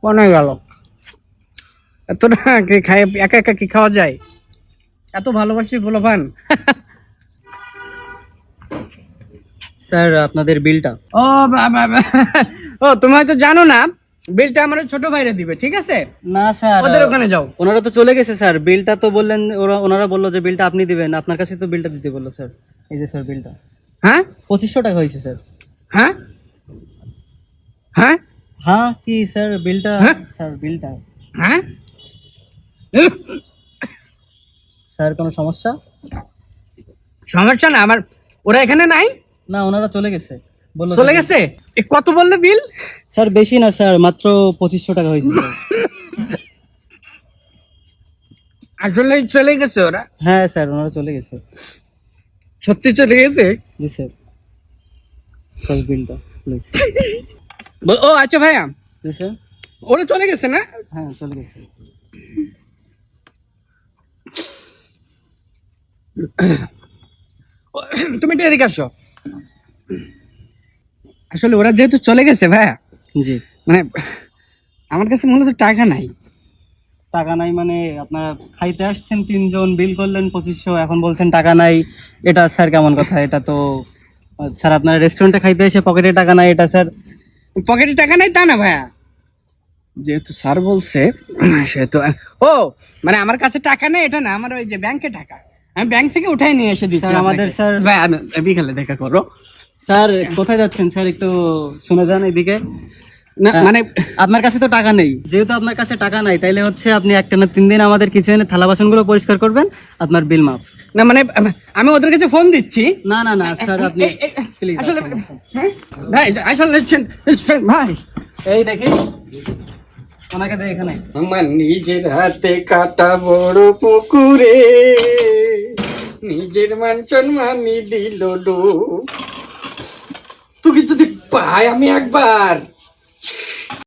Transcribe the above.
কোনে গেল? এতটা কি খাই, একা একা কি খাওয়া যায়? এত ভালোবাসি পোলাপান। স্যার আপনাদের বিলটা। ও ও তুমি হয়তো জানো না, বিলটা আমার ছোট ভাইরা দিবে, ঠিক আছে? না স্যার, ওদের ওখানে যাও। ওনারা তো চলে গেছে স্যার। বিলটা তো বললেন, ওনারা বললো যে বিলটা আপনি দিবেন, আপনার কাছে তো বিলটা দিতে বললো স্যার। এই যে স্যার বিলটা হ্যাঁ 2500 টাকা হয়েছে স্যার। হ্যাঁ হ্যাঁ হ্যাঁ কি স্যার বিলটা? হ্যাঁ? স্যার বিলটা। হ্যাঁ স্যার কোনো সমস্যা? সমস্যা না আমার, ওরা এখানে নাই। না ওনারা চলে গেছে বললো। চলে গেছে? কত বললে বিল? স্যার বেশি না স্যার, মাত্র 2500 টাকা হয়েছে স্যার। আসলে চলে গেছে ওরা? হ্যাঁ স্যার ওনারা চলে গেছে। সত্যি চলে গেছে? জি স্যার। স্যার বিলটা প্লিজ। ও আচ্ছা ভাইয়া, জি স্যার। ওরা চলে গেছে না? হ্যাঁ চলে গেছে। তুমি একটু এদিকে আসো। আসলে ওরা যেহেতু চলে গেছে ভাইয়া, জি। মানে আমার কাছে মূলত টাকা নাই। টাকা নাই মানে আপনারা খাইতে আসছেন তিনজন, বিল করলেন 2500, এখন বলছেন টাকা নাই? এটা স্যার কেমন কথা? এটা তো স্যার আপনার রেস্টুরেন্টে খাইতে এসে পকেটে টাকা নাই, এটা স্যার। পকেটে টাকা নাই তা না ভাইয়া, যেহেতু স্যার বলছে সেহেতু। ও মানে আমার কাছে টাকা নেই এটা না, আমার ওই যে ব্যাংকে টাকা, আমি ব্যাংক থেকে উঠাই নিয়ে এসে দিচ্ছি স্যার আমাদের আপনাকে। স্যার। ভাই বিকালে দেখা করো। স্যার কোথায় যাচ্ছেন স্যার? একটু শুনে যান এদিকে। না মানে আপনার কাছে তো টাকা নেই, যেহেতু আপনার কাছে টাকা নাই তাইলে হচ্ছে আপনি একটা না 3 দিন আমাদের কিচেনে থালা বাসনগুলো পরিষ্কার করবেন, আপনার বিল মাফ। না মানে আমি ওদের কাছে ফোন দিচ্ছি। না না না স্যার আপনি প্লিজ আসলে হ্যাঁ? ভাই আসলে ভাই এই দেখি ওনাকে দেখ এখানে। আমার নিজের হাতে কাটা বড় পুকুরে নিজের মান সম্মানি দিল ডুব। তুই যদি পাই আমি একবার